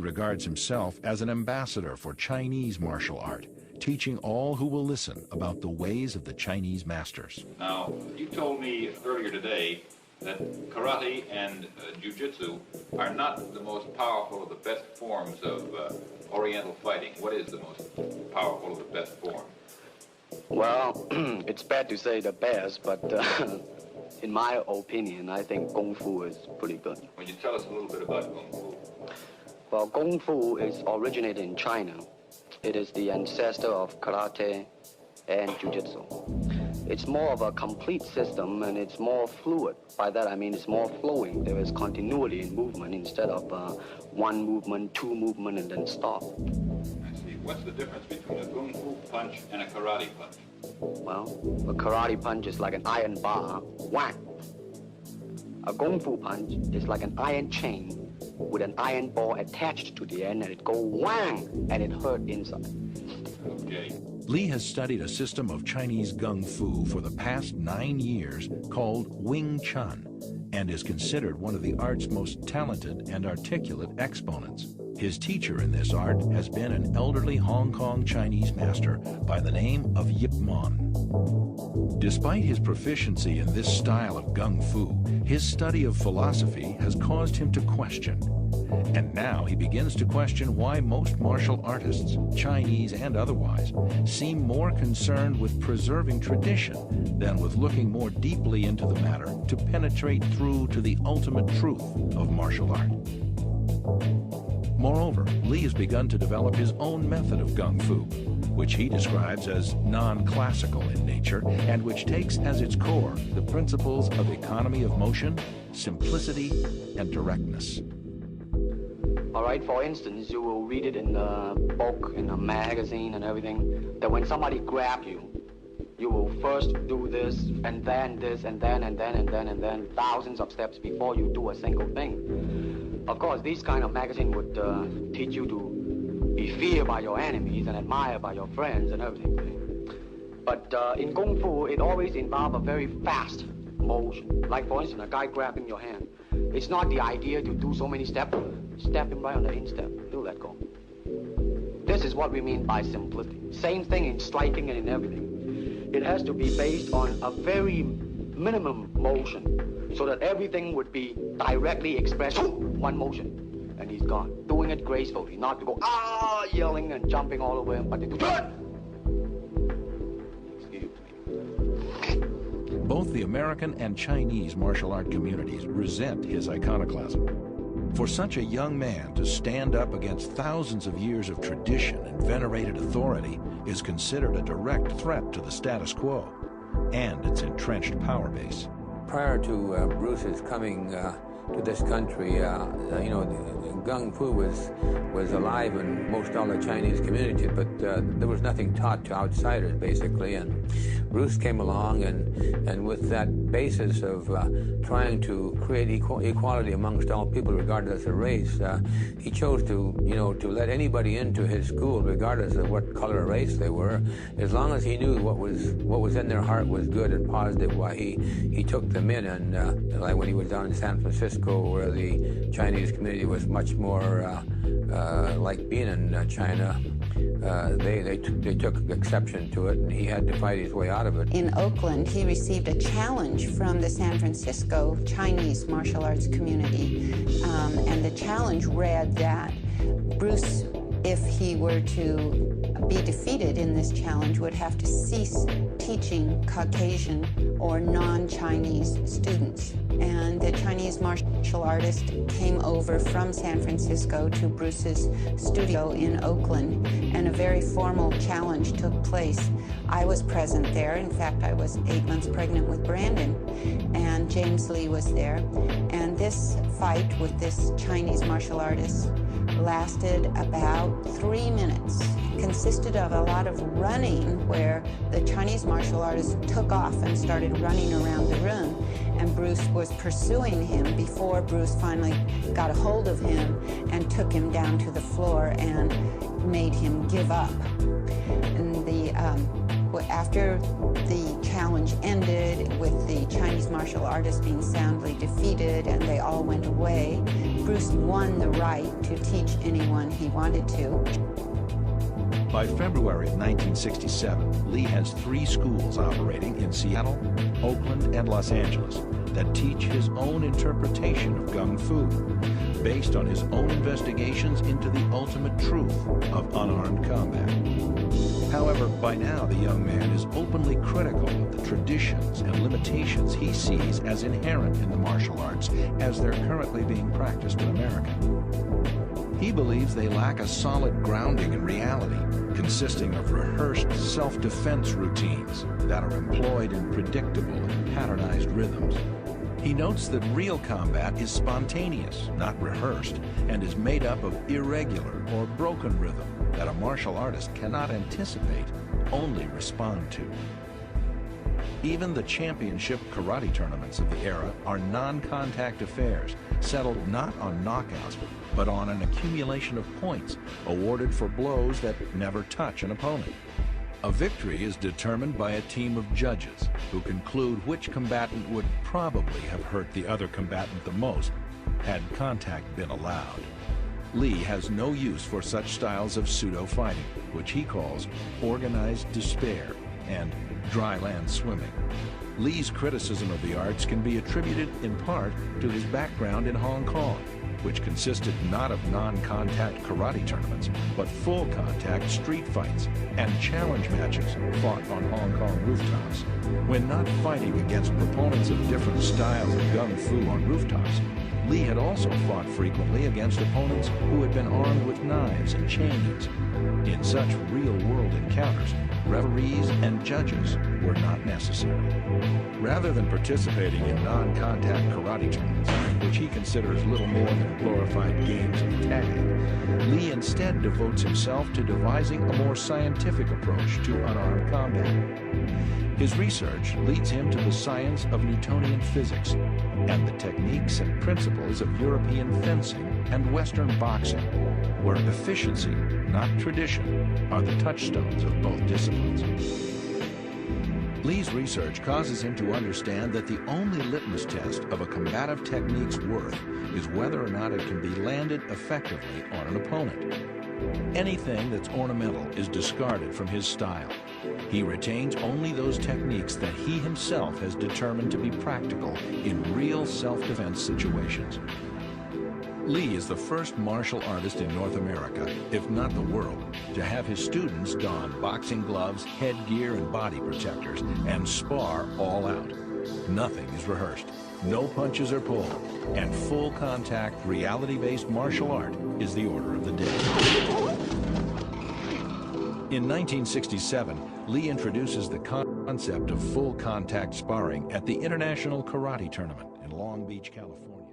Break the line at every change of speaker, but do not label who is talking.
regards himself as an ambassador for Chinese martial art, teaching all who will listen about the ways of the Chinese masters.
Now, you told me earlier today that karate and jiu-jitsu are not the most powerful of the best forms of Oriental fighting. What is the most powerful of the best form?
Well, it's bad to say the best, but in my opinion, I think Kung Fu is pretty good.
Would you tell us a little bit about Kung Fu?
Well, Kung Fu is originated in China. It is the ancestor of karate and jiu-jitsu. It's more of a complete system, and it's more fluid. By that I mean it's more flowing. There is continuity in movement instead of one movement, two movement, and then stop.
I see. What's the difference between a Kung Fu punch and a karate punch?
Well, a karate punch is like an iron bar, whack. A Kung Fu punch is like an iron chain with an iron ball attached to the end, and it go whang, and it hurt inside.
Okay.
Lee has studied a system of Chinese Gung Fu for the past 9 years called Wing Chun, and is considered one of the art's most talented and articulate exponents. His teacher in this art has been an elderly Hong Kong Chinese master by the name of Yip Man. Despite his proficiency in this style of Gung Fu, his study of philosophy has caused him to question. And now he begins to question why most martial artists, Chinese and otherwise, seem more concerned with preserving tradition than with looking more deeply into the matter to penetrate through to the ultimate truth of martial art. Moreover, Lee has begun to develop his own method of Gung Fu, which he describes as non-classical in nature and which takes as its core the principles of economy of motion, simplicity, and directness.
All right, for instance, you will read it in a book, in a magazine and everything, that when somebody grabs you, you will first do this, and then this, and then, and then, and then, and then, thousands of steps before you do a single thing. Of course, these kind of magazine would teach you to be feared by your enemies and admired by your friends and everything. But in Kung Fu, it always involves a very fast motion. Like, for instance, a guy grabbing your hand. It's not the idea to do so many steps. Step him right on the instep. He'll let go. This is what we mean by simplicity. Same thing in striking and in everything. It has to be based on a very minimum motion so that everything would be directly expressed. One motion, and he's gone. Doing it gracefully, not to go, yelling and jumping all over him, but to do
Both the American and Chinese martial art communities resent his iconoclasm. For such a young man to stand up against thousands of years of tradition and venerated authority is considered a direct threat to the status quo and its entrenched power base.
Prior to Bruce's coming to this country, Gung Fu was alive in most all the Chinese community, but there was nothing taught to outsiders, basically. And Bruce came along, and with that basis of trying to create equality amongst all people, regardless of race, he chose to let anybody into his school, regardless of what color or race they were, as long as he knew what was in their heart was good and positive. Why he took them in, and like when he was down in San Francisco, where the Chinese community was much more like being in China, they took exception to it, and he had to fight his way out of it.
In Oakland, he received a challenge from the San Francisco Chinese martial arts community, and the challenge read that Bruce, if he were to be defeated in this challenge, would have to cease teaching Caucasian or non-Chinese students. And the Chinese martial artist came over from San Francisco to Bruce's studio in Oakland, and a very formal challenge took place. I was present there. In fact, I was 8 months pregnant with Brandon, and James Lee was there. And this fight with this Chinese martial artist lasted about 3 minutes. It consisted of a lot of running, where the Chinese martial artist took off and started running around the room, and Bruce was pursuing him before Bruce finally got a hold of him and took him down to the floor and made him give up. And the After the challenge ended, with the Chinese martial artists being soundly defeated and they all went away, Bruce won the right to teach anyone he wanted to.
By February of 1967, Lee has 3 schools operating in Seattle, Oakland, and Los Angeles that teach his own interpretation of Gung Fu, based on his own investigations into the ultimate truth of unarmed combat. However, by now the young man is openly critical of the traditions and limitations he sees as inherent in the martial arts as they're currently being practiced in America. He believes they lack a solid grounding in reality, consisting of rehearsed self-defense routines that are employed in predictable and patternized rhythms. He notes that real combat is spontaneous, not rehearsed, and is made up of irregular or broken rhythm that a martial artist cannot anticipate, only respond to. Even the championship karate tournaments of the era are non-contact affairs, settled not on knockouts, but on an accumulation of points awarded for blows that never touch an opponent. A victory is determined by a team of judges who conclude which combatant would probably have hurt the other combatant the most had contact been allowed. Lee has no use for such styles of pseudo-fighting, which he calls organized despair and dry land swimming. Lee's criticism of the arts can be attributed in part to his background in Hong Kong, which consisted not of non-contact karate tournaments, but full-contact street fights and challenge matches fought on Hong Kong rooftops. When not fighting against proponents of different styles of Gung Fu on rooftops, Lee had also fought frequently against opponents who had been armed with knives and chains. In such real-world encounters, referees and judges were not necessary. Rather than participating in non-contact karate tournaments, which he considers little more than glorified games of tag, Lee instead devotes himself to devising a more scientific approach to unarmed combat. His research leads him to the science of Newtonian physics and the techniques and principles of European fencing and Western boxing, where efficiency, not tradition, are the touchstones of both disciplines. Lee's research causes him to understand that the only litmus test of a combative technique's worth is whether or not it can be landed effectively on an opponent. Anything that's ornamental is discarded from his style. He retains only those techniques that he himself has determined to be practical in real self-defense situations. Lee is the first martial artist in North America, if not the world, to have his students don boxing gloves, headgear, and body protectors and spar all out. Nothing is rehearsed, no punches are pulled, and full contact, reality-based martial art is the order of the day. In 1967, Lee introduces the concept of full contact sparring at the International Karate Tournament in Long Beach, California.